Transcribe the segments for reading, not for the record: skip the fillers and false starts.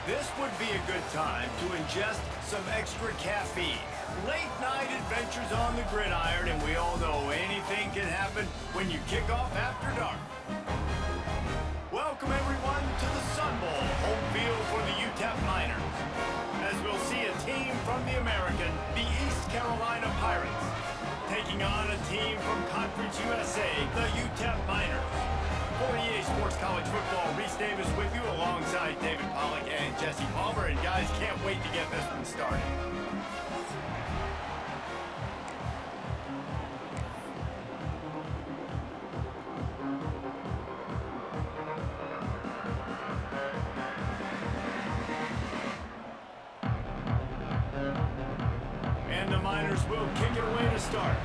This would be a good time to ingest some extra caffeine. Late night adventures on the gridiron, and we all know anything can happen when you kick off after dark. Welcome everyone to the Sun Bowl, home field for the UTEP Miners. As we'll see a team from the American, the East Carolina Pirates, taking on a team from Conference USA, the UTEP Miners. For EA Sports College Football, Reese Davis with you alongside David Pollock and Jesse Palmer. And guys, can't wait to get this one started. And the Miners will kick it away to start.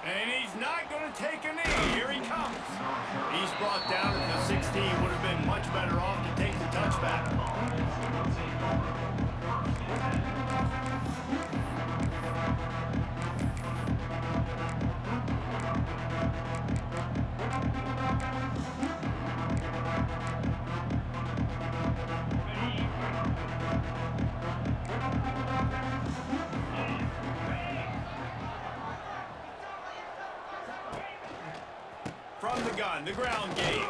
And he's not going to take a knee. Here he comes. He's brought down at the 16. Would have been much better off to take the touchback. From the gun, the ground game.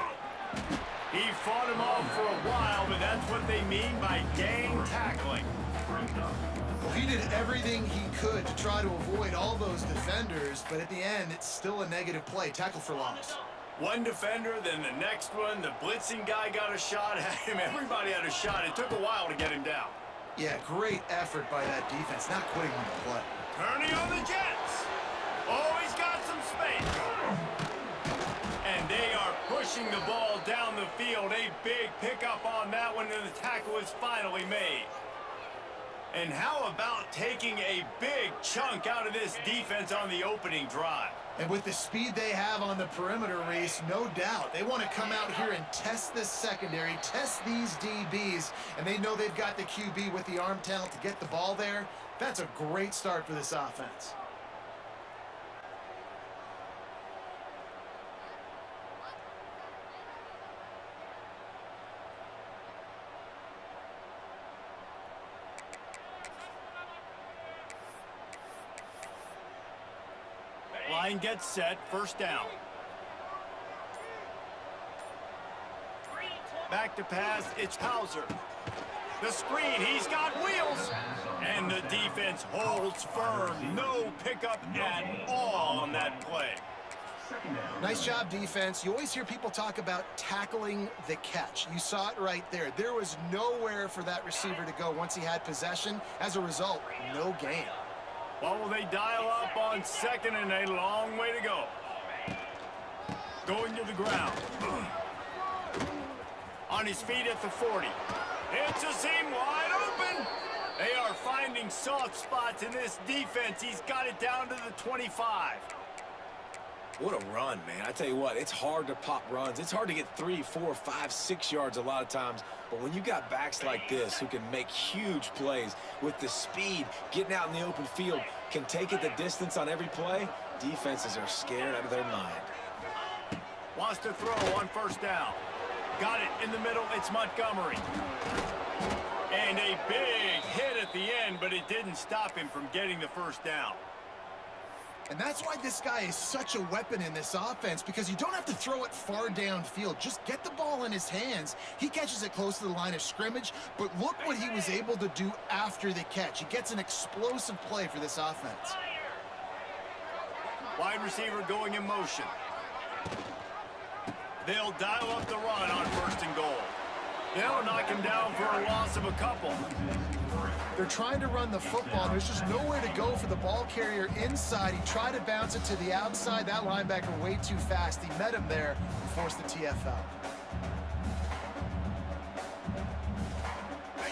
He fought him off for a while, but that's what they mean by gang tackling. Well, he did everything he could to try to avoid all those defenders, but at the end, it's still a negative play. Tackle for loss. One defender, then the next one. The blitzing guy got a shot at him. Everybody had a shot. It took a while to get him down. Yeah, great effort by that defense, not quitting on the play. Turning on the Jets. Oh, he's got some space. And they are pushing the ball down the field. A big pickup on that one, and the tackle is finally made. And how about taking a big chunk out of this defense on the opening drive? And with the speed they have on the perimeter, Reese, no doubt, they want to come out here and test this secondary, test these DBs, and they know they've got the QB with the arm talent to get the ball there. That's a great start for this offense. Line gets set, first down. Back to pass, it's Hauser. The screen, he's got wheels. And the defense holds firm. No pickup at all on that play. Nice job, defense. You always hear people talk about tackling the catch. You saw it right there. There was nowhere for that receiver to go once he had possession. As a result, no gain. Well, will they dial up on second and a long way to go? Going to the ground. On his feet at the 40. It's a seam wide open. They are finding soft spots in this defense. He's got it down to the 25. What a run, man. I tell you what, it's hard to pop runs. It's hard to get 3, 4, 5, 6 yards a lot of times. But when you got backs like this who can make huge plays with the speed, getting out in the open field, can take it the distance on every play, defenses are scared out of their mind. Wants to throw on first down. Got it in the middle. It's Montgomery. And a big hit at the end, but it didn't stop him from getting the first down. And that's why this guy is such a weapon in this offense, because you don't have to throw it far downfield. Just get the ball in his hands. He catches it close to the line of scrimmage, but look what he was able to do after the catch. He gets an explosive play for this offense. Wide receiver going in motion. They'll dial up the run on first and goal. They'll knock him down for a loss of a couple. They're trying to run the football. There's just nowhere to go for the ball carrier inside. He tried to bounce it to the outside. That linebacker way too fast. He met him there and forced the TFL.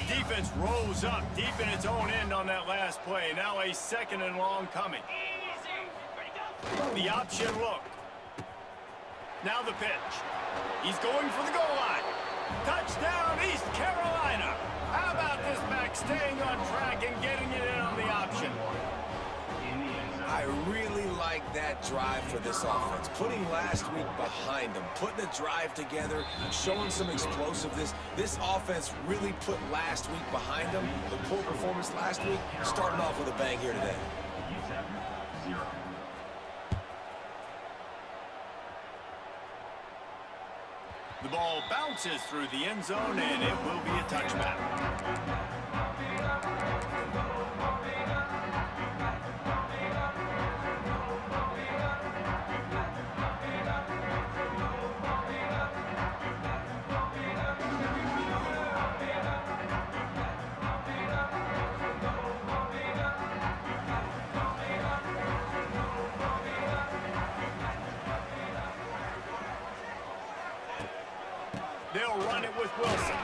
Defense rose up deep in its own end on that last play. Now a second and long coming. The option look. Now the pitch. He's going for the goal line. Touchdown, East Carolina. How about this back staying on track and getting it in on the option? I really that drive for this offense. Putting last week behind them, putting the drive together, showing some explosiveness. This offense really put last week behind them. The poor performance last week, starting off with a bang here today. The ball bounces through the end zone, and it will be a touchback. They'll run it with Wilson.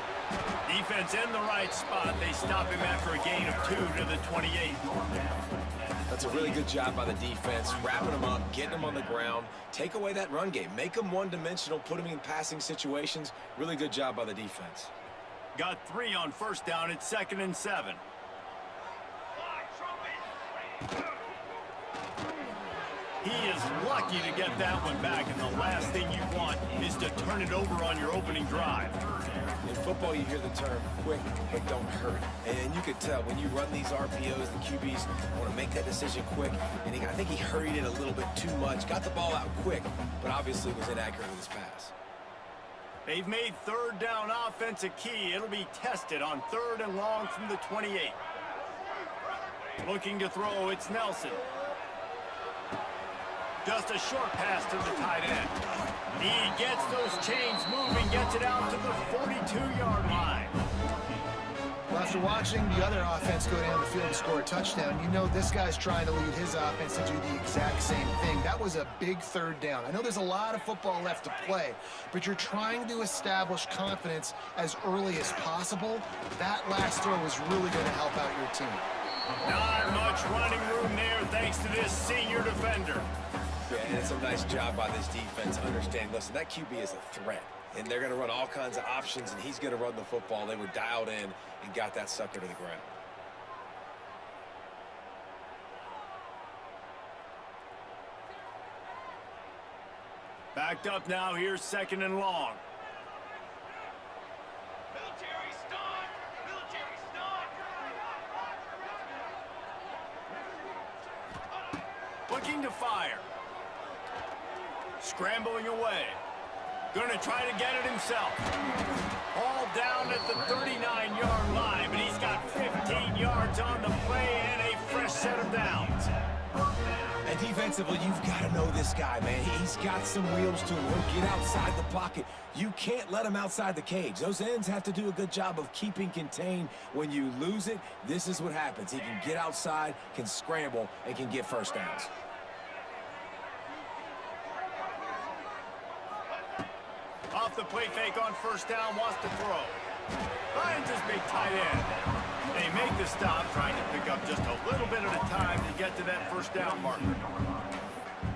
Defense in the right spot. They stop him after a gain of 2 to the 28. That's a really good job by the defense, wrapping them up, getting them on the ground. Take away that run game. Make them one-dimensional, put them in passing situations. Really good job by the defense. Got 3 on first down. It's 2nd and 7. He is lucky to get that one back, and the last thing you want is to turn it over on your opening drive. In football, you hear the term quick but don't hurt. And you could tell when you run these RPOs, the QBs want to make that decision quick. And I think he hurried it a little bit too much, got the ball out quick, but obviously was inaccurate with his pass. They've made 3rd down offense a key. It'll be tested on 3rd and long from the 28. Looking to throw, it's Nelson. Just a short pass to the tight end. He gets those chains moving, gets it out to the 42-yard line. Well, after watching the other offense go down the field and score a touchdown, you know this guy's trying to lead his offense to do the exact same thing. That was a big 3rd down. I know there's a lot of football left to play, but you're trying to establish confidence as early as possible. That last throw is really going to help out your team. Not much running room there thanks to this senior defender. Yeah, and it's a nice job by this defense to understand, listen, that QB is a threat. And they're going to run all kinds of options, and he's going to run the football. They were dialed in and got that sucker to the ground. Backed up now, here's 2nd and long. Military stop! Military stop! Looking to fire. Scrambling away. Gonna try to get it himself. All down at the 39-yard line, but he's got 15 yards on the play and a fresh set of downs. And defensively, you've got to know this guy, man. He's got some wheels to him. He'll get outside the pocket. You can't let him outside the cage. Those ends have to do a good job of keeping contained. When you lose it, this is what happens. He can get outside, can scramble, and can get first downs. Off the play fake on first down, wants to throw. Finds his big tight end. They make the stop, trying to pick up just a little bit at a time to get to that first down marker.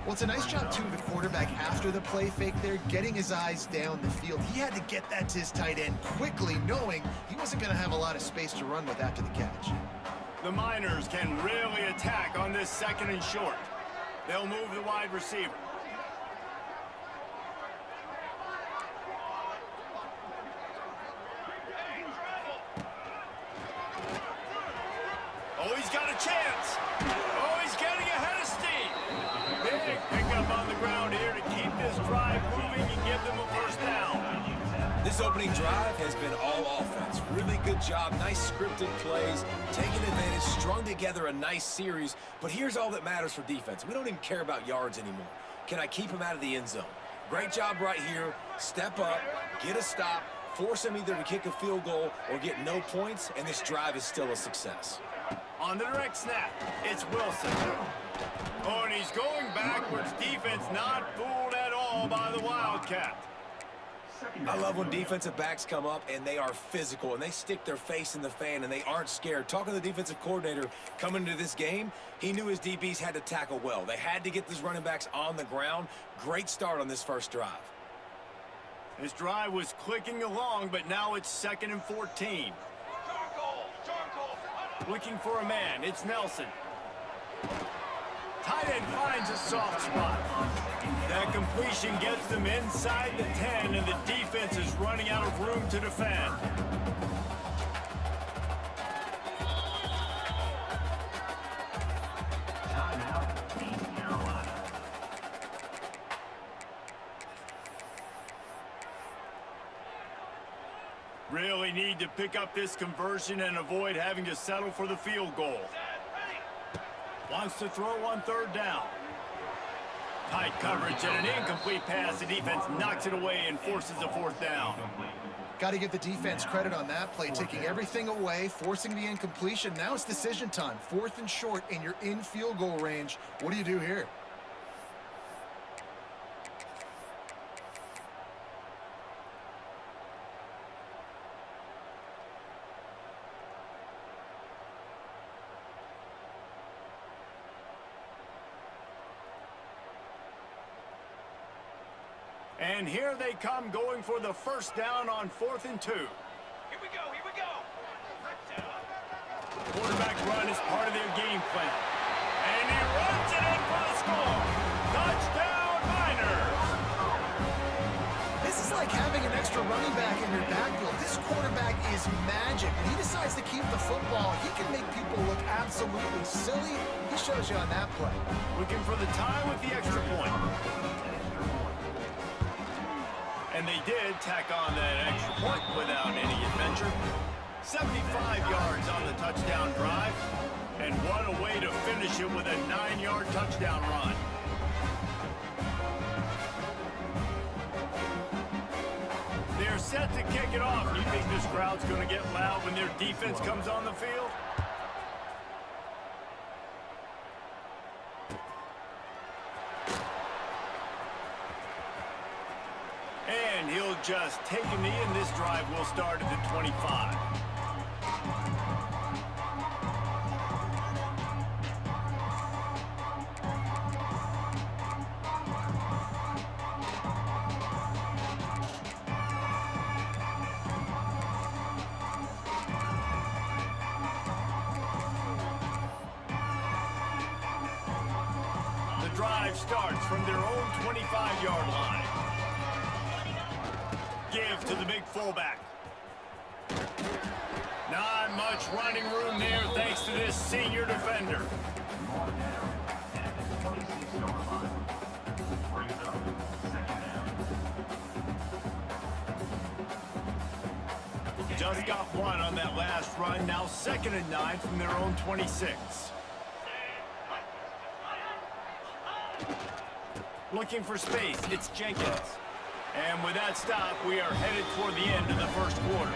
Well, it's a nice job, too, of the quarterback after the play fake there, getting his eyes down the field. He had to get that to his tight end quickly, knowing he wasn't going to have a lot of space to run with after the catch. The Miners can really attack on this 2nd and short. They'll move the wide receiver. Oh, he's got a chance. Oh, he's getting ahead of steam. Big pickup on the ground here to keep this drive moving and give them a first down. This opening drive has been all offense. Really good job. Nice scripted plays. Taking advantage. Strung together a nice series. But here's all that matters for defense. We don't even care about yards anymore. Can I keep him out of the end zone? Great job right here. Step up. Get a stop. Force him either to kick a field goal or get no points. And this drive is still a success. On the direct snap, it's Wilson. Oh, and he's going backwards. Defense not fooled at all by the Wildcat. I love when defensive backs come up and they are physical and they stick their face in the fan and they aren't scared. Talking to the defensive coordinator coming into this game, he knew his DBs had to tackle well. They had to get these running backs on the ground. Great start on this first drive. This drive was clicking along, but now it's 2nd and 14. Looking for a man, it's Nelson. Tight end finds a soft spot. That completion gets them inside the 10, and the defense is running out of room to defend. Really need to pick up this conversion and avoid having to settle for the field goal. Wants to throw on third down. Tight coverage and an incomplete pass. The defense knocks it away and forces a fourth down. Got to give the defense credit on that play, taking everything away, forcing the incompletion. Now it's decision time. 4th and short, and you're in field goal range. What do you do here? And here they come, going for the first down on 4th and 2. Here we go, here we go. Quarterback run is part of their game plan. And he runs it in for the score. Touchdown, Miners! This is like having an extra running back in your backfield. This quarterback is magic. When he decides to keep the football, he can make people look absolutely silly. He shows you on that play. Looking for the tie with the extra point. And they did tack on that extra point without any adventure. 75 yards on the touchdown drive. And what a way to finish it with a 9-yard touchdown run. They're set to kick it off. Do you think this crowd's going to get loud when their defense comes on the field? And he'll just take a knee, and this drive will start at the 25. The drive starts from their own 25-yard line. Give to the big fullback. Not much running room there thanks to this senior defender. Just got one on that last run. Now 2nd and 9 from their own 26. Looking for space. It's Jenkins. And with that stop, we are headed toward the end of the first quarter.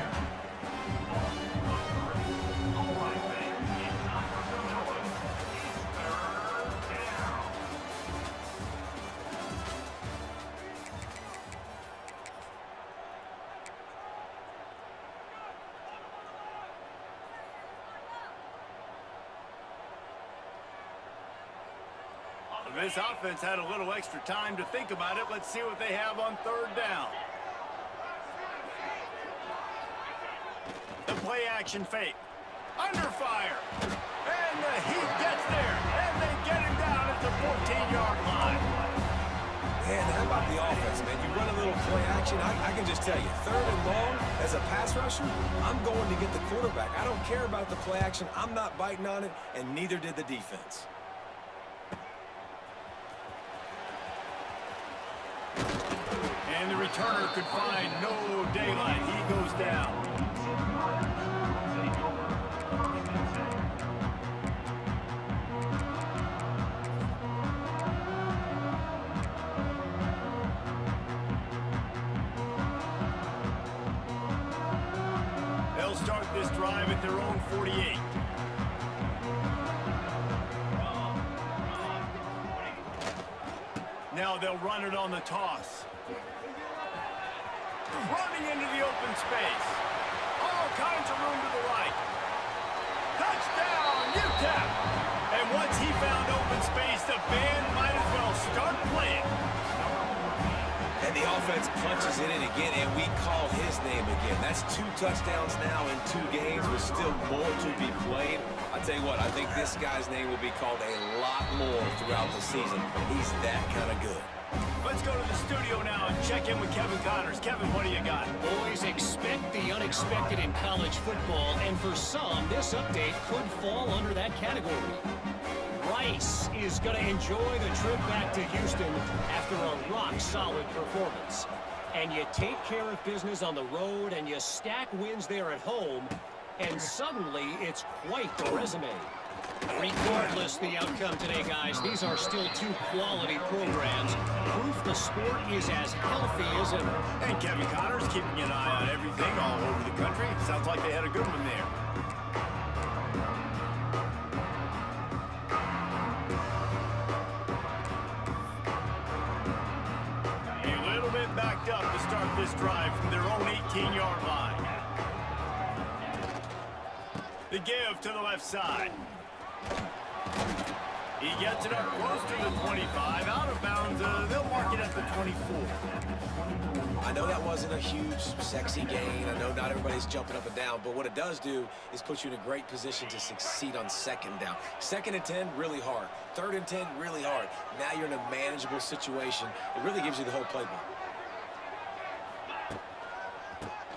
This offense had a little extra time to think about it. Let's see what they have on 3rd down. The play action fake. Under fire. And the heat gets there. And they get him down at the 14-yard line. Man, how about the offense, man? You run a little play action. I can just tell you, 3rd and long, as a pass rusher, I'm going to get the quarterback. I don't care about the play action. I'm not biting on it, and neither did the defense. And the returner could find no daylight. He goes down. They'll start this drive at their own 48. Now they'll run it on the toss. Running into the open space. All kinds of room to the right. Touchdown, UTEP! And once he found open space, the band might as well start playing. And the offense punches it in again, and we call his name again. That's 2 touchdowns now in 2 games with still more to be played. I tell you what, I think this guy's name will be called a lot more throughout the season. He's that kind of good. Let's go to the studio now and check in with Kevin Connors. Kevin, what do you got? Boys, expect the unexpected in college football, and for some, this update could fall under that category. Rice is going to enjoy the trip back to Houston after a rock-solid performance. And you take care of business on the road, and you stack wins there at home, and suddenly it's quite the resume. Regardless the outcome today, guys, these are still 2 quality programs. Proof the sport is as healthy as ever. And Kevin Connors keeping an eye on everything all over the country. Sounds like they had a good one there. A little bit backed up to start this drive from their own 18-yard line. The give to the left side. He gets it up close to the 25, out of bounds. They'll mark it at the 24. I know that wasn't a huge, sexy gain. I know not everybody's jumping up and down, but what it does do is put you in a great position to succeed on 2nd down. 2nd and 10, really hard. 3rd and 10, really hard. Now you're in a manageable situation. It really gives you the whole playbook.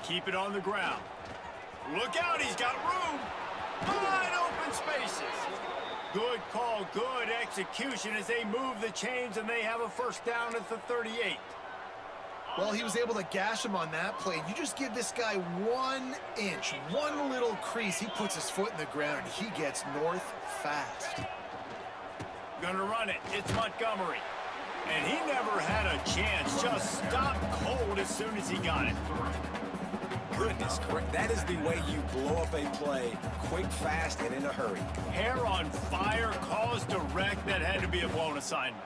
Keep it on the ground. Look out, he's got room. Wide open spaces. Good call, good execution as they move the chains, and they have a 1st down at the 38. Well, he was able to gash him on that play. You just give this guy 1 inch, 1 little crease. He puts his foot in the ground, and he gets north fast. Gonna run it. It's Montgomery. And he never had a chance. Just stopped cold as soon as he got it. Goodness, correct. That is the way you blow up a play, quick, fast, and in a hurry. Hair on fire, caused a wreck. That had to be a blown assignment.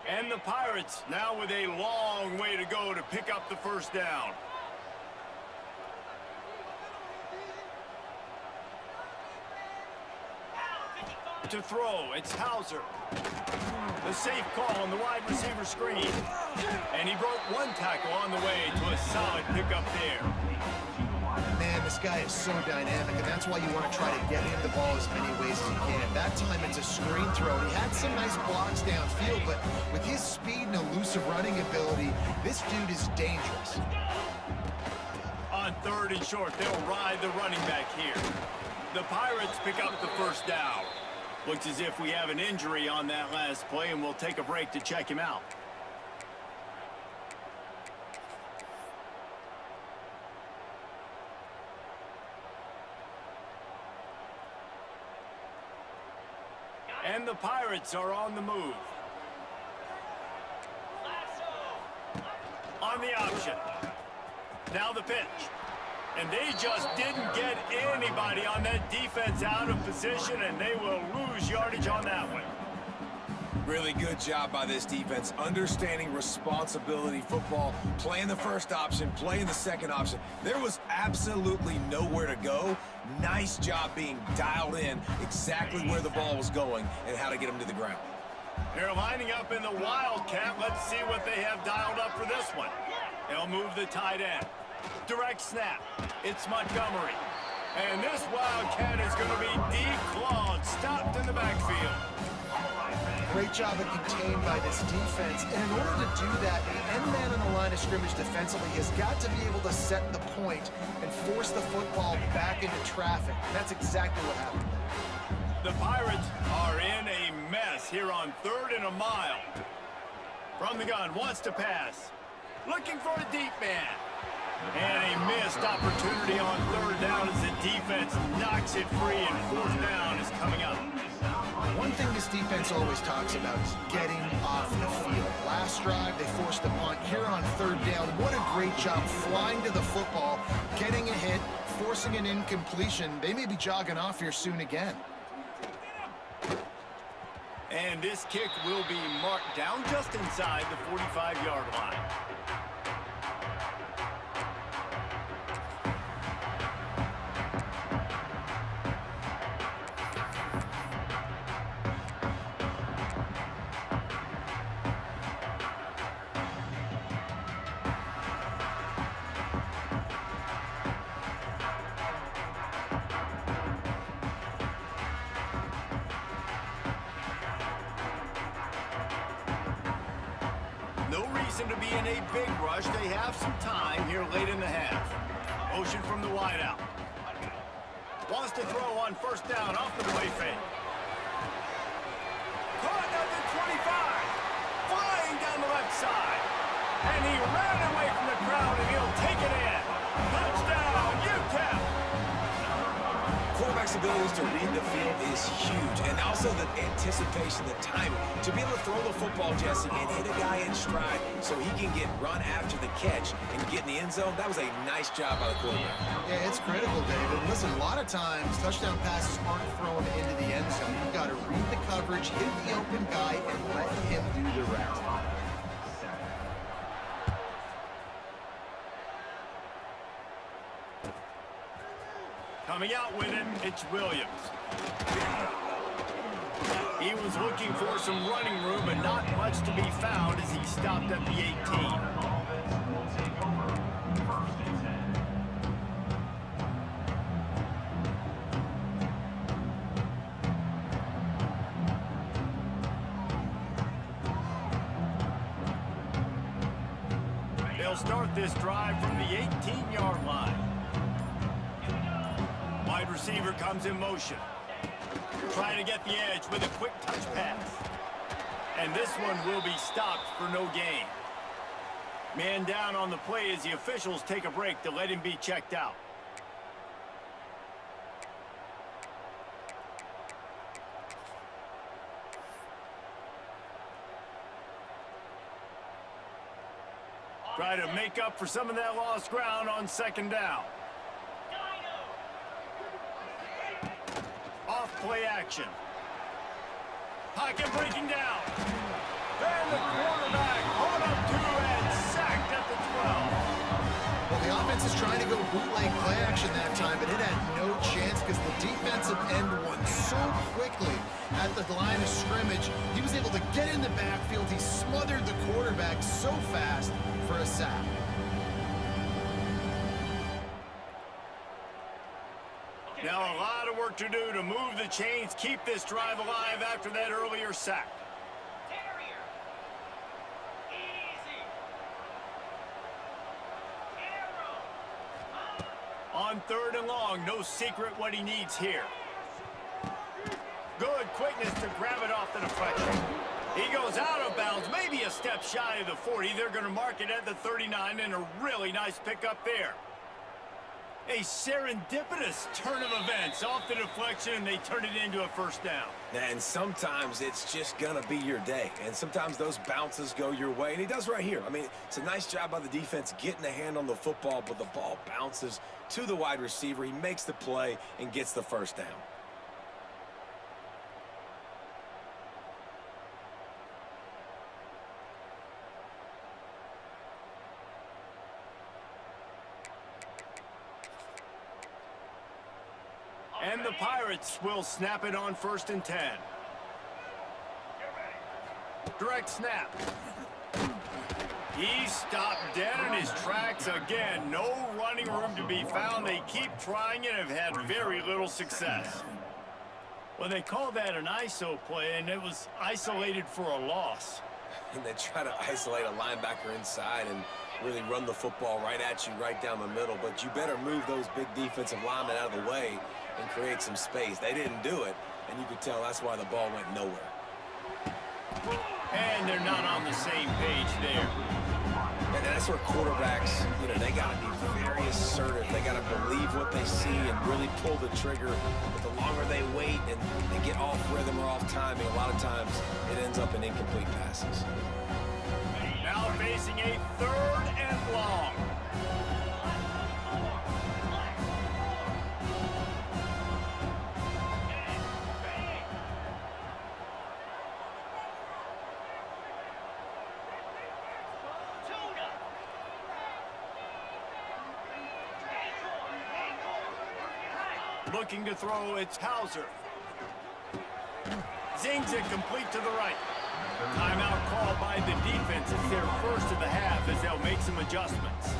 And the Pirates now with a long way to go to pick up the 1st down. To throw, it's Hauser. The safe call on the wide receiver screen. And he broke 1 tackle on the way to a solid pickup there. Man, this guy is so dynamic, and that's why you want to try to get him the ball as many ways as you can. That time it's a screen throw. He had some nice blocks downfield, but with his speed and elusive running ability, this dude is dangerous. On 3rd and short, they'll ride the running back here. The Pirates pick up the 1st down. Looks as if we have an injury on that last play, and we'll take a break to check him out. And the Pirates are on the move. On the option. Now the pitch. And they just didn't get anybody on that defense out of position, and they will lose yardage on that one. Really good job by this defense, understanding responsibility football, playing the 1st option, playing the 2nd option. There was absolutely nowhere to go. Nice job being dialed in exactly where the ball was going and how to get them to the ground. They're lining up in the Wildcat. Let's see what they have dialed up for this one. They'll move the tight end. Direct snap. It's Montgomery. And this Wildcat is going to be declawed, stopped in the backfield. Great job of contained by this defense. And in order to do that, the end man on the line of scrimmage defensively has got to be able to set the point and force the football back into traffic. And that's exactly what happened. The Pirates are in a mess here on 3rd and a mile. From the gun, wants to pass. Looking for a deep man. And a missed opportunity on 3rd down as the defense knocks it free, and 4th down is coming up. One thing this defense always talks about is getting off the field. Last drive, they forced a punt. Here on 3rd down, what a great job flying to the football, getting a hit, forcing an incompletion. They may be jogging off here soon again. And this kick will be marked down just inside the 45-yard line. reason to be in a big rush. They have some time here late in the half. Motion from the wideout. Wants to throw on first down off the play fake. Caught at the 25. Flying down the left side. And he ran away from the crowd, and he'll take it in. Touchdown, UTEP! Quarterback's abilities to read the field is huge, and also the anticipation, the timing. To be able to throw the football, Jesse, and hit a guy in stride so he can get run after the catch and get in the end zone, that was a nice job by the quarterback. Yeah, it's critical, David. Listen, a lot of times, touchdown passes aren't thrown into the end zone. You've got to read the coverage, hit the open guy, and let him do the rest. Coming out with him, it's Williams. He was looking for some running room, but not much to be found as he stopped at the 18. They'll start this drive from the 18-yard line. Wide receiver comes in motion. Trying to get the edge with a quick touch pass. And this one will be stopped for no gain. Man down on the play as the officials take a break to let him be checked out. Try to make up for some of that lost ground on second down. Off-play action. Pocket breaking down. And the quarterback caught up to and sacked at the 12. Well, the offense is trying to go bootleg play action that time, but it had no chance because the defensive end won so quickly at the line of scrimmage. He was able to get in the backfield. He smothered the quarterback so fast for a sack. Now a lot of work to do to move the chains, keep this drive alive after that earlier sack. On third and long, no secret what he needs here. Good quickness to grab it off the deflection. He goes out of bounds, maybe a step shy of the 40. They're going to mark it at the 39, and a really nice pickup there. A serendipitous turn of events off the deflection, and they turn it into a first down. And sometimes it's just going to be your day. And sometimes those bounces go your way. And he does right here. I mean, it's a nice job by the defense getting a hand on the football, but the ball bounces to the wide receiver. He makes the play and gets the first down. And the Pirates will snap it on 1st and 10. Direct snap. He stopped dead in his tracks again. No running room to be found. They keep trying and have had very little success. Well, they call that an ISO play, and it was isolated for a loss. And they try to isolate a linebacker inside and really run the football right at you, right down the middle. But you better move those big defensive linemen out of the way and create some space. They didn't do it, and you could tell that's why the ball went nowhere. And they're not on the same page there. And that's where quarterbacks, they got to be very assertive. They got to believe what they see and really pull the trigger. But the longer they wait and they get off rhythm or off timing, a lot of times it ends up in incomplete passes. Now facing a 3rd and long. Looking to throw, it's Hauser. Zings it complete to the right. Timeout called by the defense. It's their first of the half as they'll make some adjustments.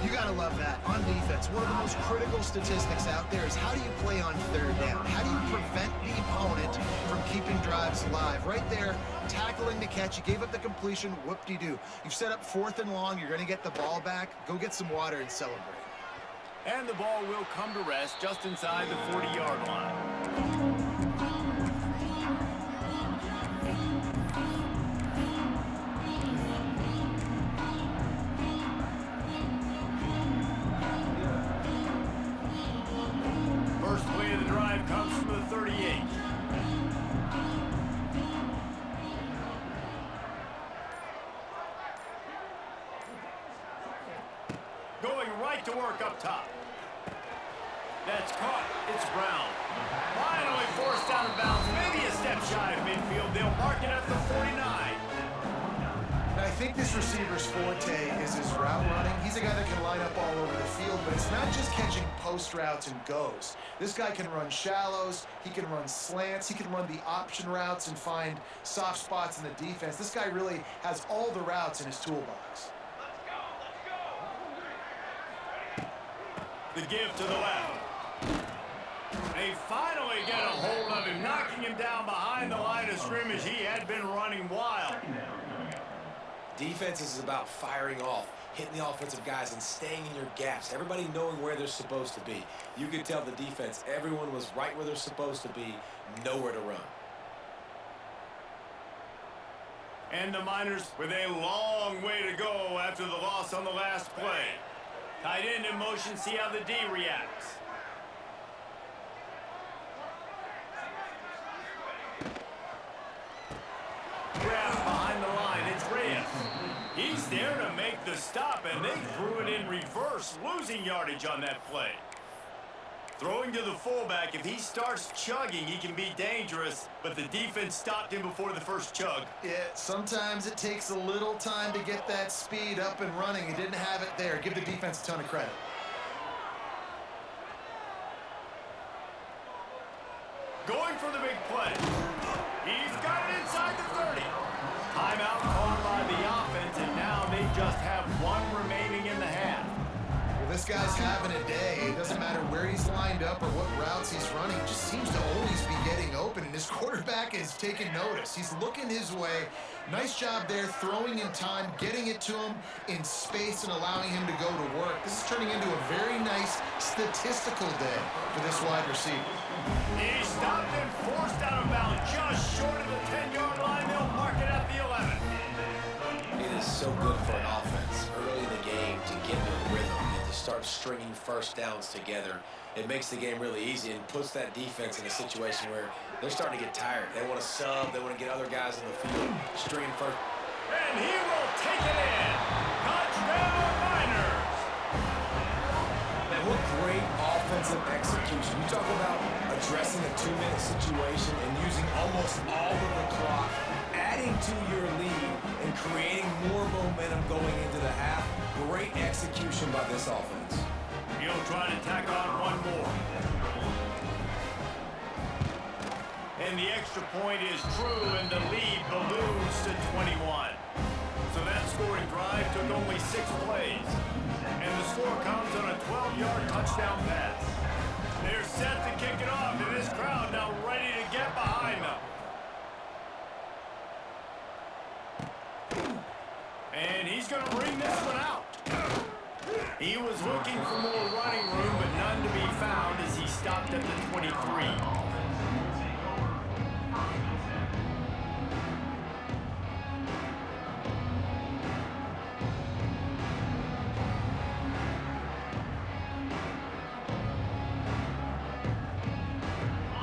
You gotta love that. On defense, one of the most critical statistics out there is how do you play on third down? How do you prevent the opponent from keeping drives alive? Right there, tackling the catch. You gave up the completion, whoop-de-doo. You've set up 4th and long. You're going to get the ball back. Go get some water and celebrate. And the ball will come to rest just inside the 40-yard line. First play of the drive comes from the 38. Going right to work up top. That's caught. It's Brown. Finally forced out of bounds. Maybe a step shy of midfield. They'll mark it at the 49. And I think this receiver's forte is his route running. He's a guy that can line up all over the field, but it's not just catching post routes and goes. This guy can run shallows. He can run slants. He can run the option routes and find soft spots in the defense. This guy really has all the routes in his toolbox. The give to the left. They finally get a hold of him, knocking him down behind the line of scrimmage. He had been running wild. Defense is about firing off, hitting the offensive guys, and staying in your gaps. Everybody knowing where they're supposed to be. You could tell the defense, everyone was right where they're supposed to be, nowhere to run. And the Miners with a long way to go after the loss on the last play. Tight end in motion, see how the D reacts. Grab behind the line, it's Reyes. He's there to make the stop, and they threw it in reverse, losing yardage on that play. Throwing to the fullback, if he starts chugging, he can be dangerous, but the defense stopped him before the first chug. Yeah, sometimes it takes a little time to get that speed up and running. He didn't have it there. Give the defense a ton of credit. Going for the big play. He's got it inside the 30. Timeout called by the offense, and now they just have one remaining in the half. Well, this guy's having a day. It doesn't matter where he's lined up or what routes he's running. He just seems to always be getting open, and his quarterback is taking notice. He's looking his way. Nice job there, throwing in time, getting it to him in space and allowing him to go to work. This is turning into a very nice statistical day for this wide receiver. He stopped and forced out of bounds just short of the 10-yard line. They'll mark it at the 11. It is so good for an offense early in the game to get in a rhythm and to start stringing first downs together. It makes the game really easy and puts that defense in a situation where they're starting to get tired. They want to sub. They want to get other guys in the field, stringing first. And he will take it in. Touchdown, Miners. Man, what great offensive execution. You talk about addressing a 2-minute situation and using almost all of the clock, adding to your lead and creating more momentum going into the half. Great execution by this offense. He'll try to tack on one more. And the extra point is true, and the lead balloons to 21. So that scoring drive took only 6 plays. And the score comes on a 12-yard touchdown pass. They're set to kick it off, and this crowd now ready to get behind them. And he's going to bring this one out. He was looking for more running room, but none to be found as he stopped at the 23.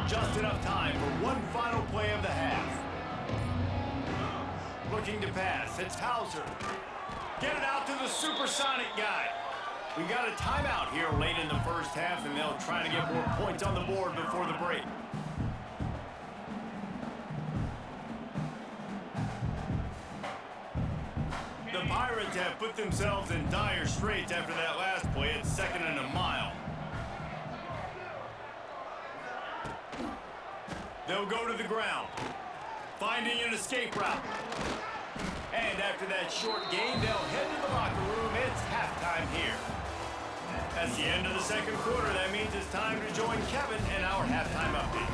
Just enough time for one final play of the half. Looking to pass, it's Hauser. Get it out to the supersonic guy. We got a timeout here late in the first half, and they'll try to get more points on the board before the break. The Pirates have put themselves in dire straits after that last play. It's 2nd and a mile. They'll go to the ground, finding an escape route. And after that short game, they'll head to the locker room. It's halftime. halftime here. That's the end of the second quarter. That means it's time to join Kevin in our halftime update.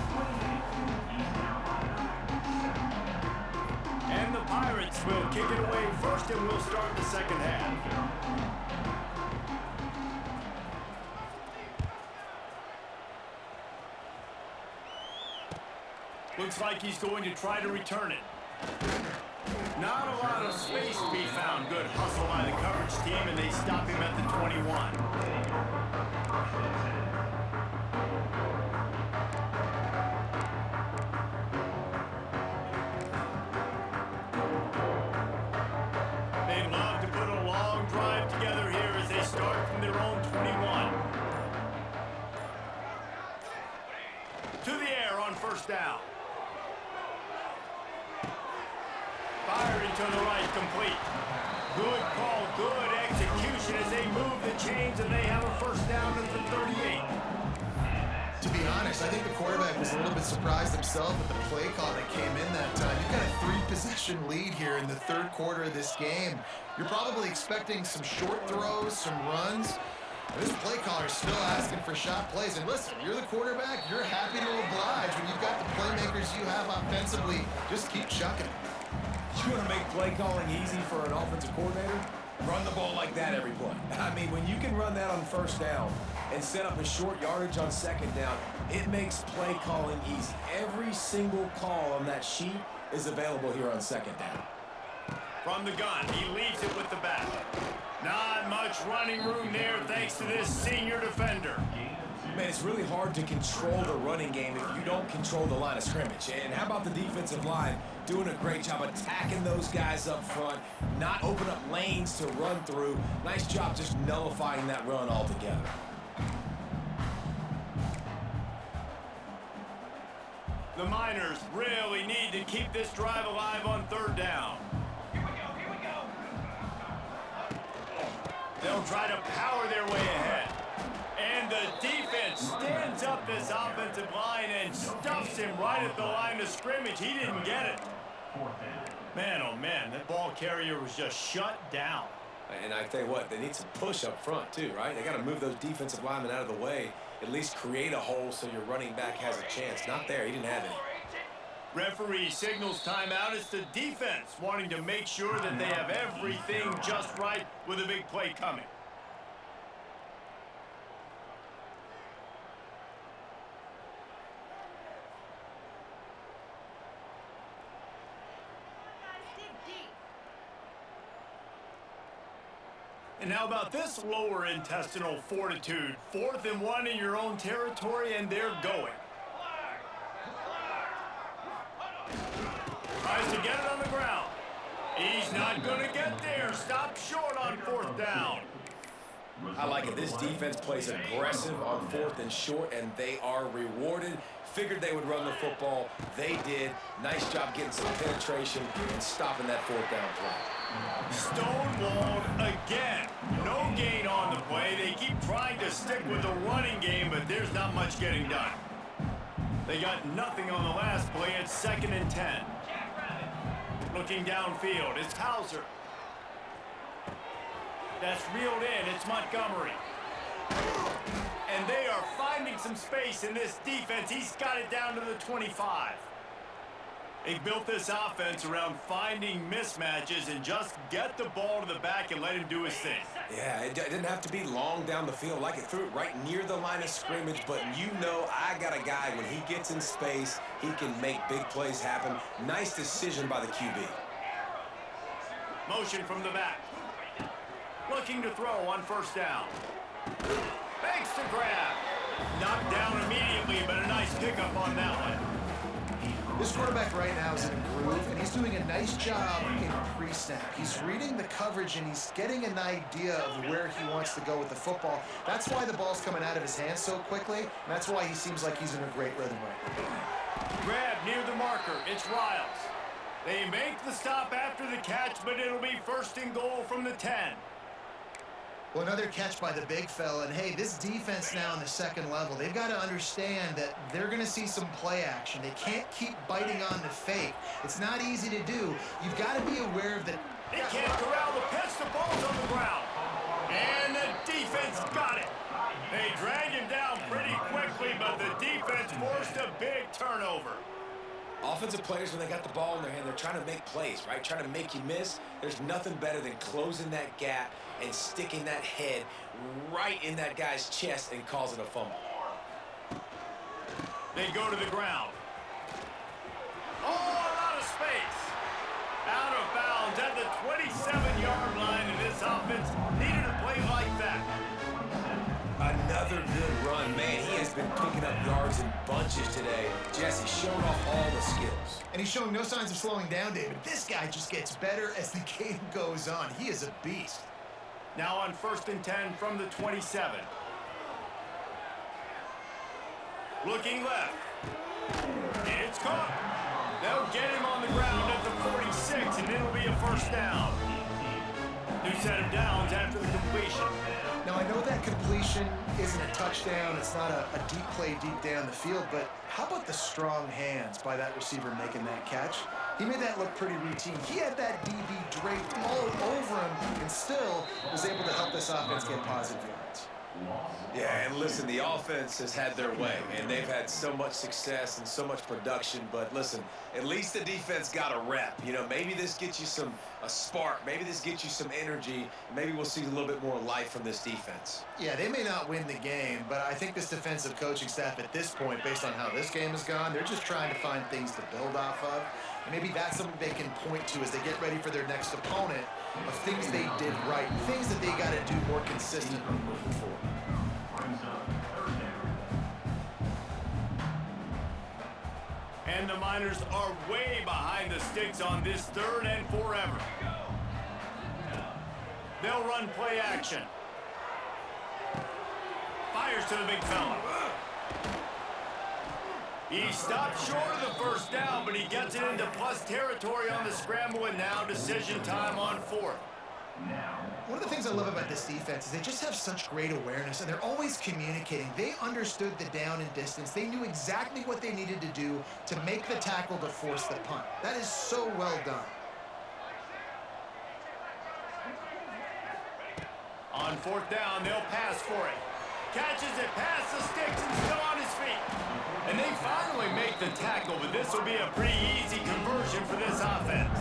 And the Pirates will kick it away first, and we'll start the second half. Looks like he's going to try to return it. Not a lot of space to be found. Good hustle by the coverage team, and they stop him at the 21. They'd love to put a long drive together here as they start from their own 21. To the air on first down. Firing to the right, complete. Good call, good execution as they move the chains, and they have a first down at the 38. To be honest, I think the quarterback was a little bit surprised himself with the play call that came in that time. You've got a 3-possession lead here in the third quarter of this game. You're probably expecting some short throws, some runs. This play caller's still asking for shot plays. And listen, you're the quarterback, you're happy to oblige. When you've got the playmakers you have offensively, just keep chucking it. You want to make play calling easy for an offensive coordinator? Run the ball like that every play. I mean, when you can run that on first down and set up a short yardage on second down, it makes play calling easy. Every single call on that sheet is available here on second down. From the gun, he leaves it with the back. Not much running room there thanks to this senior defender. Man, it's really hard to control the running game if you don't control the line of scrimmage. And how about the defensive line doing a great job attacking those guys up front, not open up lanes to run through. Nice job just nullifying that run altogether. The Miners really need to keep this drive alive on third down. Here we go, here we go. They'll try to power their way ahead. And the defense stands up this offensive line and stuffs him right at the line of scrimmage. He didn't get it. Man, oh man, that ball carrier was just shut down. And I tell you what, they need some push up front too, right? They got to move those defensive linemen out of the way, at least create a hole so your running back has a chance. Not there, he didn't have any. Referee signals timeout. It's the defense wanting to make sure that they have everything just right with a big play coming. And how about this lower intestinal fortitude? 4th and 1 in your own territory, and they're going. Tries to get it on the ground. He's not going to get there. Stop short on 4th down. I like it. This defense plays aggressive on 4th and short, and they are rewarded. Figured they would run the football. They did. Nice job getting some penetration and stopping that 4th down play. Stonewalled again. No gain on the play. They keep trying to stick with the running game, but there's not much getting done. They got nothing on the last play. It's 2nd and 10. Looking downfield, it's Hauser. That's reeled in. It's Montgomery. And they are finding some space in this defense. He's got it down to the 25. They built this offense around finding mismatches and just get the ball to the back and let him do his thing. Yeah, it didn't have to be long down the field. Like it threw it right near the line of scrimmage, but you know I got a guy, when he gets in space, he can make big plays happen. Nice decision by the QB. Motion from the back. Looking to throw on first down. Thanks to grab. Knocked down immediately, but a nice pickup on that one. This quarterback right now is in a groove, and he's doing a nice job in pre-snap. He's reading the coverage, and he's getting an idea of where he wants to go with the football. That's why the ball's coming out of his hands so quickly, and that's why he seems like he's in a great rhythm right now. Grab near the marker. It's Riles. They make the stop after the catch, but it'll be 1st and goal from the 10. Well, another catch by the big fella, and hey, this defense now on the second level, they've got to understand that they're going to see some play action. They can't keep biting on the fake. It's not easy to do. You've got to be aware of that. They can't corral the pitch. The ball's on the ground. And turnover. Offensive players, when they got the ball in their hand, they're trying to make plays, right? Trying to make you miss. There's nothing better than closing that gap and sticking that head right in that guy's chest and causing a fumble. They go to the ground. Oh, a lot of space. Out of bounds at the 27-yard line, and this offense needed a play like that. Another good run. Man, he has been picking up yards in bunches today. Jesse showing off all the skills. And he's showing no signs of slowing down, David. This guy just gets better as the game goes on. He is a beast. Now on 1st and 10 from the 27. Looking left. It's caught. They'll get him on the ground at the 46, and it'll be a first down. New set of downs after the completion. Now, I know that completion isn't a touchdown. It's not a deep play deep down the field, but how about the strong hands by that receiver making that catch? He made that look pretty routine. He had that DB draped all over him and still was able to help this offense get positive yards. Yeah, and listen, the offense has had their way, and they've had so much success and so much production. But listen, at least the defense got a rep. You know, maybe this gets you a spark. Maybe this gets you some energy. Maybe we'll see a little bit more life from this defense. Yeah, they may not win the game, but I think this defensive coaching staff at this point, based on how this game has gone, they're just trying to find things to build off of. And maybe that's something they can point to as they get ready for their next opponent of things they did right, things that they got to do more consistently moving forward. And the Miners are way behind the sticks on this 3rd and forever. They'll run play action. Fires to the big fella. He stopped short of the first down, but he gets it into plus territory on the scramble, and now decision time on 4th. One of the things I love about this defense is they just have such great awareness, and they're always communicating. They understood the down and distance. They knew exactly what they needed to do to make the tackle to force the punt. That is so well done. On 4th down, they'll pass for it. Catches it past the sticks and still on his feet. And they finally make the tackle, but this will be a pretty easy conversion for this offense.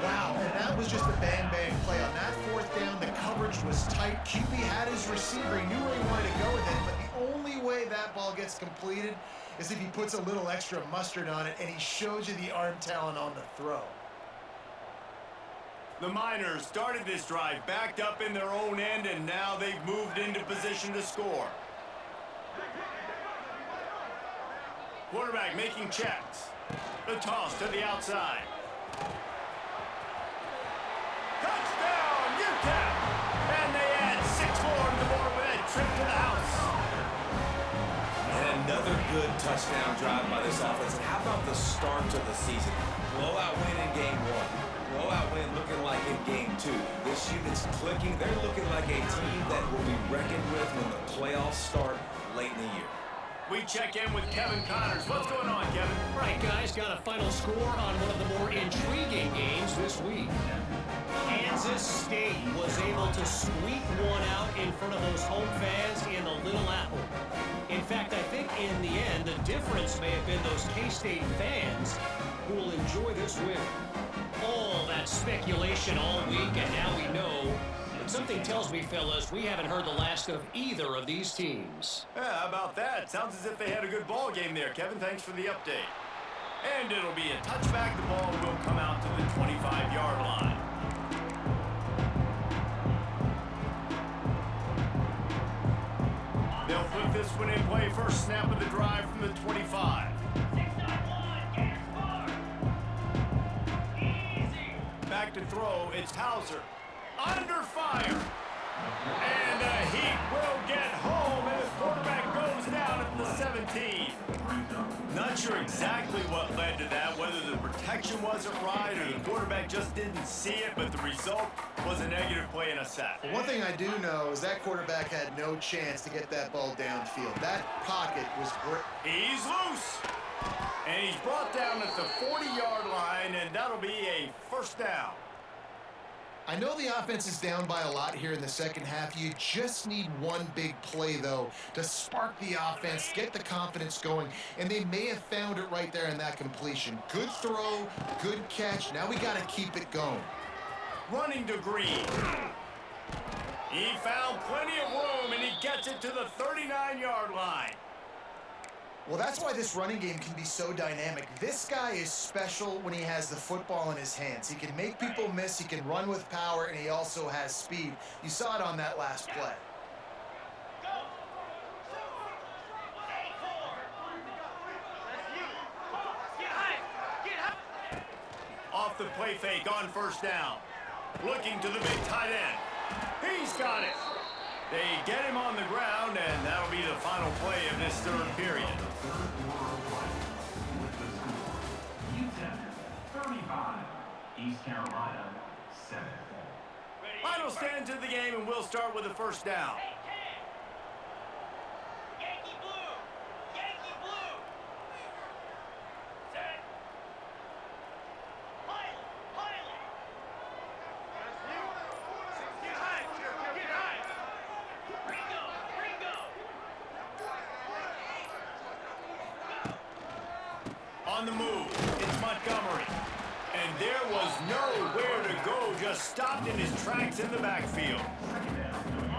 Wow, and that was just a bang-bang play. On that 4th down, the coverage was tight. QB had his receiver. He knew where he wanted to go with it, but the only way that ball gets completed is if he puts a little extra mustard on it, and he shows you the arm talent on the throw. The Miners started this drive backed up in their own end, and now they've moved into position to score. Quarterback making checks. The toss to the outside. Touchdown, UTEP! And they add 6 more to the board with that trip to the house. And another good touchdown drive by this offense. And how about the start to the season? Blowout win in game 1. Blowout win looking like in game 2. This unit's clicking. They're looking like a team that will be reckoned with when the playoffs start late in the year. We check in with Kevin Connors. What's going on, Kevin? Right, guys, got a final score on one of the more intriguing games this week. Kansas State was able to squeak one out in front of those home fans in the Little Apple. In fact, I think in the end, the difference may have been those K-State fans who will enjoy this win. All that speculation all week, and now we know. But something tells me, fellas, we haven't heard the last of either of these teams. Yeah, how about that? Sounds as if they had a good ball game there, Kevin. Thanks for the update. And it'll be a touchback. The ball will come out to the 25-yard line. They'll put this one in play. First snap of the drive from the 25. Back to throw. It's Hauser. Under fire. And he will get home. And his quarterback goes down at the 17. Not sure exactly what led to that, whether the protection wasn't right or the quarterback just didn't see it, but the result was a negative play and a sack. One thing I do know is that quarterback had no chance to get that ball downfield. That pocket was great. He's loose. And he's brought down at the 40-yard line, and that'll be a first down. I know the offense is down by a lot here in the second half. You just need one big play, though, to spark the offense, get the confidence going, and they may have found it right there in that completion. Good throw, good catch. Now we got to keep it going. Running to Green. He found plenty of room, and he gets it to the 39-yard line. Well, that's why this running game can be so dynamic. This guy is special when he has the football in his hands. He can make people miss, he can run with power, and he also has speed. You saw it on that last play. Off the play fake on first down. Looking to the big tight end. He's got it. They get him on the ground, and that'll be the final play of this third period. UTEP 35, East Carolina 7. Final stands of the game, and we'll start with the first down. Yankee blue! Yankee blue! Set. Pilot! Pilot! Get high! Get high! Ringo! Ringo! On the move, it's Montgomery. And there was nowhere to go, just stopped in his tracks in the backfield.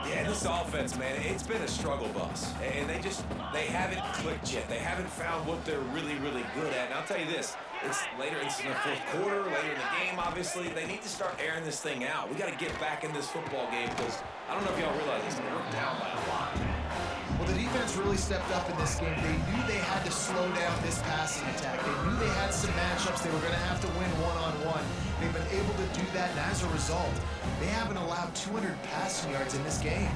Yeah, this offense, man, it's been a struggle bus. And they haven't clicked yet. They haven't found what they're really, really good at. And I'll tell you this, it's in the fourth quarter, later in the game, obviously. They need to start airing this thing out. We got to get back in this football game because I don't know if y'all realize this, but we're down by a lot. Well, the defense really stepped up in this game. They knew they had to slow down this passing attack. They knew they had some matchups they were going to have to win one-on-one. They've been able to do that, and as a result, they haven't allowed 200 passing yards in this game.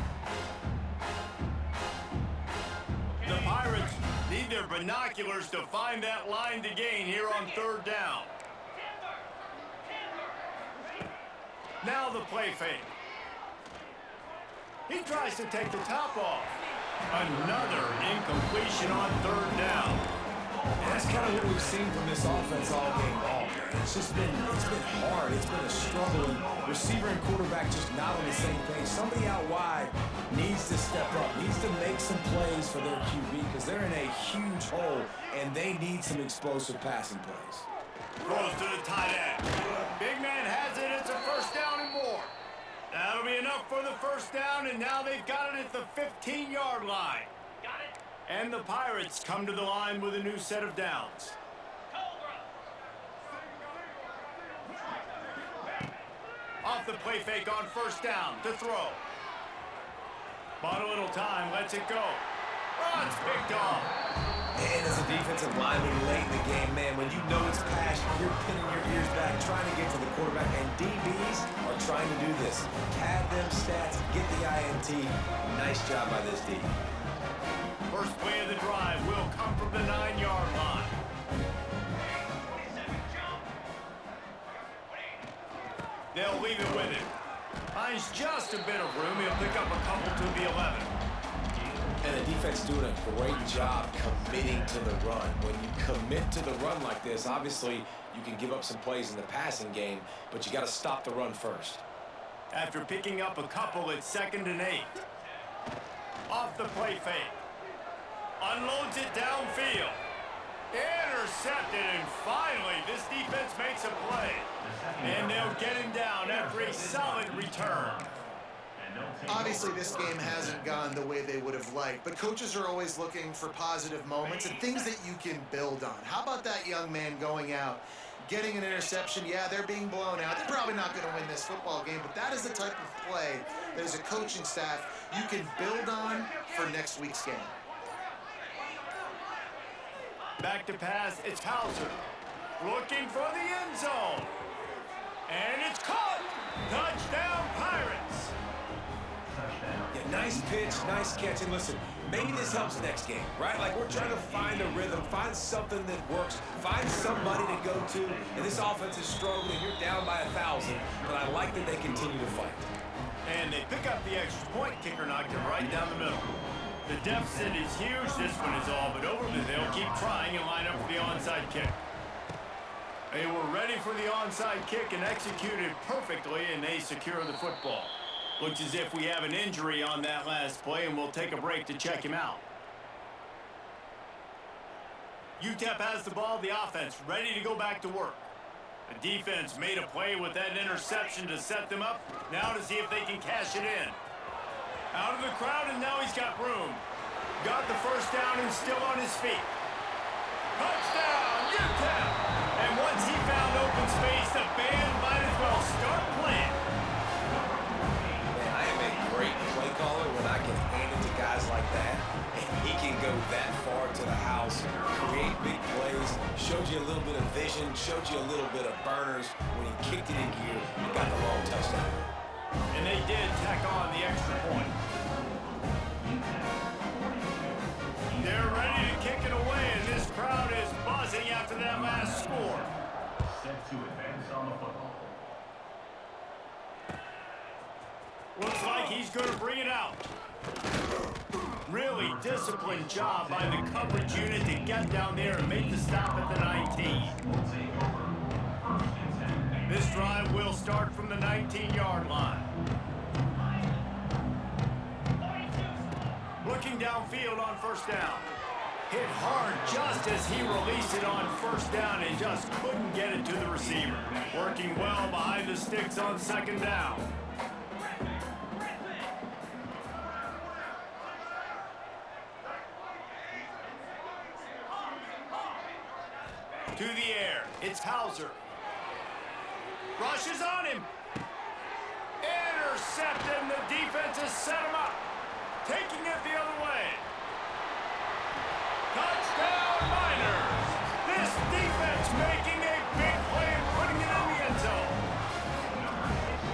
The Pirates need their binoculars to find that line to gain here on third down. Now the play fake. He tries to take the top off. Another incompletion on third down. And that's kind of what we've seen from this offense all game long. It's been hard. It's been a struggle. And receiver and quarterback just not on the same page. Somebody out wide needs to step up, needs to make some plays for their QB because they're in a huge hole and they need some explosive passing plays. Throws to the tight end. Big man has it. It's a first down and more. That'll be enough for the first down, and now they've got it at the 15-yard line. Got it! And the Pirates come to the line with a new set of downs. Cobra! Off the play fake on first down to throw. Bought a little time, lets it go. Oh, it's picked off. And as a defensive lineman late in the game, man, when you know it's passion, you're pinning your ears back, trying to get to the quarterback, and DBs are trying to do this. Pad them stats, get the INT. Nice job by this D. First play of the drive will come from the 9-yard line. 27 jump! They'll leave it with him. Finds just a bit of room. He'll pick up a couple to the 11. And the defense doing a great job committing to the run. When you commit to the run like this, obviously you can give up some plays in the passing game, but you got to stop the run first. After picking up a couple, it's 2nd and 8. Off the play fake. Unloads it downfield. Intercepted, and finally this defense makes a play. And they'll get him down after a solid return. Obviously, this game hasn't gone the way they would have liked, but coaches are always looking for positive moments and things that you can build on. How about that young man going out, getting an interception? Yeah, they're being blown out. They're probably not going to win this football game, but that is the type of play that as a coaching staff you can build on for next week's game. Back to pass, it's Hauser. Looking for the end zone. And it's caught! Touchdown, Pirates! Yeah, nice pitch, nice catch, and listen, maybe this helps next game, right? Like we're trying to find a rhythm, find something that works, find somebody to go to, and this offense is struggling. You're down by 1,000, but I like that they continue to fight. And they pick up the extra point. Kicker knocked it right down the middle. The deficit is huge. This one is all but over, but they'll keep trying and line up for the onside kick. They were ready for the onside kick and executed perfectly, and they secure the football. Looks as if we have an injury on that last play, and we'll take a break to check him out. UTEP has the ball, the offense ready to go back to work. The defense made a play with that interception to set them up. Now to see if they can cash it in. Out of the crowd, and now he's got room. Got the first down and still on his feet. Touchdown, UTEP! And once he found open space, the band might as well start playing. Man, I am a great play caller when I can hand it to guys like that. And he can go that far to the house, create big plays, showed you a little bit of vision, showed you a little bit of burners. When he kicked it in gear, he got the long touchdown. And they did tack on the extra point. They're ready to kick it away, and this crowd is buzzing after that last score. Set to advance on the football. Looks like he's going to bring it out. Really disciplined job by the coverage unit to get down there and make the stop at the 19. This drive will start from the 19-yard line. Looking downfield on first down. Hit hard just as he released it on first down and just couldn't get it to the receiver. Working well behind the sticks on second down. To the air, it's Hauser. Rushes on him. Intercepted, and the defense has set him up. Taking it the other way. Touchdown, Miners! This defense making a big play and putting it in the end zone.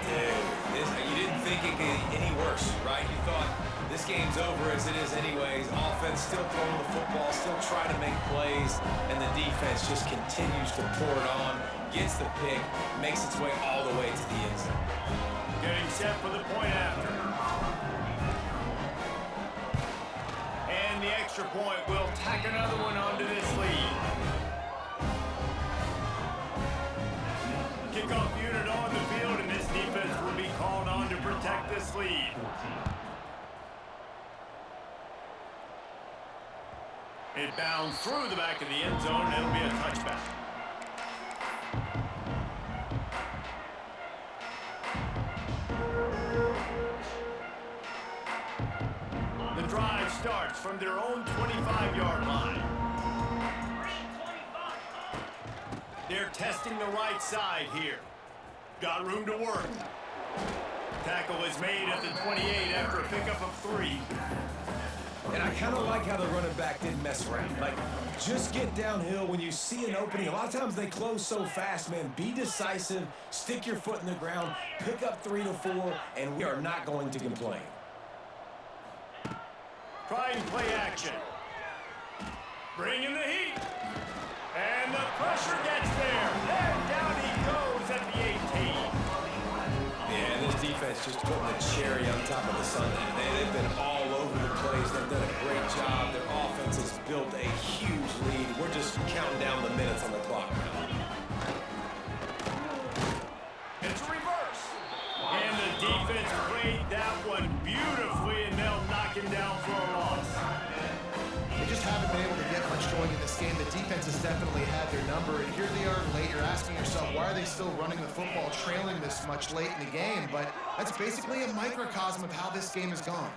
Dude, you didn't think it could get any worse, right? You thought this game's over as it is anyways. Offense still throwing the football, still trying to make plays, and the defense just continues to pour it on, gets the pick, makes its way all the way to the end zone. Getting set for the point after. And the extra point will tack another one onto this lead. Kickoff unit on the field, and this defense will be called on to protect this lead. It bounds through the back of the end zone, and it'll be a touchback. The drive starts from their own 25-yard line. They're testing the right side here. Got room to work. Tackle is made at the 28 after a pickup of 3. And I kind of like how the running back didn't mess around. Like, just get downhill when you see an opening. A lot of times they close so fast, man. Be decisive, stick your foot in the ground, pick up 3 to 4, and we are not going to complain. Try and play action. Bring in the heat. And the pressure gets there. And down he goes at the 18. Yeah, this defense just putting the cherry on top of the sundae. They've been all over the place. They've done a great job. Their offense has built a huge lead. We're just counting down the minutes on the clock now. It's a reverse. And the defense played that one beautifully, and they'll knock him down for a loss. They just haven't been able to get much going in this game. The defense has definitely had their number, and here they are late. You're asking yourself, why are they still running the football, trailing this much late in the game? But that's basically a microcosm of how this game has gone.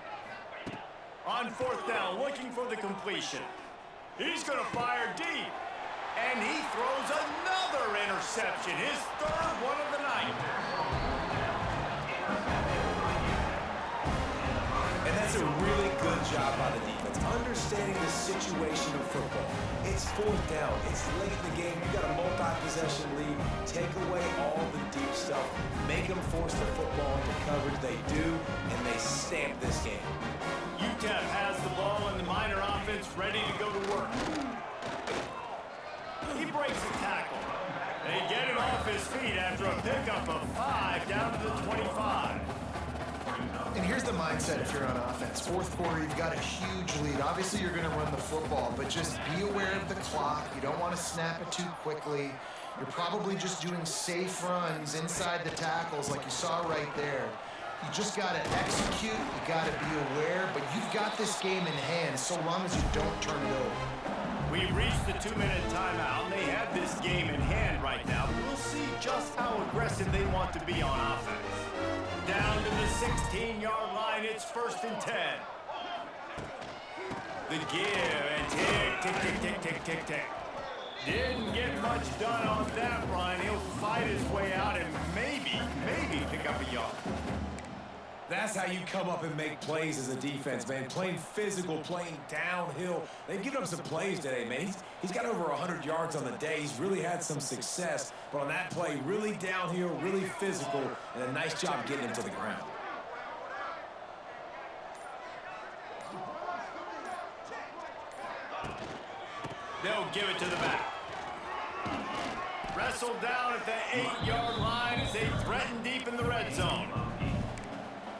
On fourth down, looking for the completion. He's going to fire deep. And he throws another interception, his third one of the night. And that's a really good job by the defense, understanding the situation of football. It's fourth down. It's late in the game. You got a multi-possession lead. Take away all the deep stuff. Make them force the football into coverage. They do, and they stamp this game. UTEP has the ball, and the Miner offense ready to go to work. He breaks the tackle. They get him off his feet after a pickup of 5 down to the 25. And here's the mindset if you're on offense. Fourth quarter, you've got a huge lead. Obviously, you're going to run the football, but just be aware of the clock. You don't want to snap it too quickly. You're probably just doing safe runs inside the tackles like you saw right there. You just got to execute, you got to be aware, but you've got this game in hand so long as you don't turn it over. We've reached the 2-minute timeout, and they have this game in hand right now. We'll see just how aggressive they want to be on offense. Down to the 16-yard line, it's 1st and 10. The give and tick, tick, tick, tick, tick, tick, tick. Didn't get much done on that, Brian. He'll fight his way out and maybe pick up a yard. That's how you come up and make plays as a defense, man. Playing physical, playing downhill. They've given him some plays today, man. He's got over 100 yards on the day. He's really had some success. But on that play, really downhill, really physical, and a nice job getting him to the ground. They'll give it to the back. Wrestled down at the 8-yard line as they threaten deep in the red zone.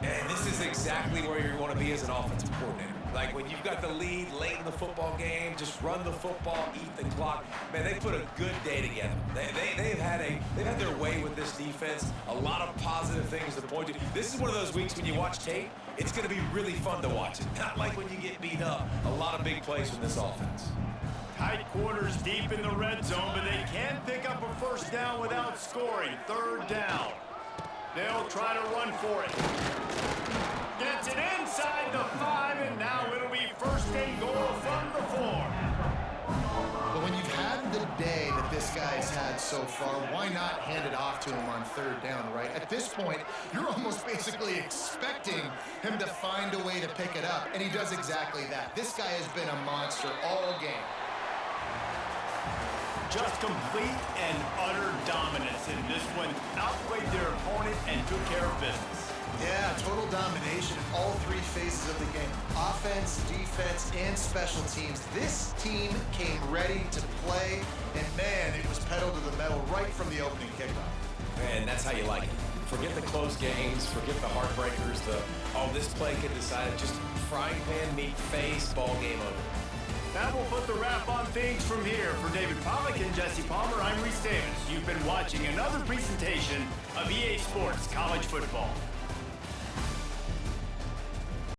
And this is exactly where you want to be as an offensive coordinator. Like when you've got the lead late in the football game, just run the football, eat the clock. Man, they put a good day together. They've had their way with this defense. A lot of positive things to point to. This is one of those weeks when you watch tape, it's going to be really fun to watch it. Not like when you get beat up. A lot of big plays from this offense. Tight quarters deep in the red zone, but they can't pick up a 1st down without scoring. 3rd down. They'll try to run for it. Gets it inside the 5, and now it'll be 1st and goal from the 4. But when you've had the day that this guy's had so far, why not hand it off to him on 3rd down, right? At this point, you're almost basically expecting him to find a way to pick it up, and he does exactly that. This guy has been a monster all game. Just complete and utter dominance in this one. Outplayed their opponent and took care of business. Yeah, total domination in all 3 phases of the game. Offense, defense, and special teams. This team came ready to play, and man, it was pedal to the metal right from the opening kickoff. Man, that's how you like it. Forget the close games, forget the heartbreakers, this play can decide it. Just frying pan, meat face, ball game over. That will put the wrap on things from here. For David Pollack and Jesse Palmer, I'm Reese Davis. You've been watching another presentation of EA Sports College Football.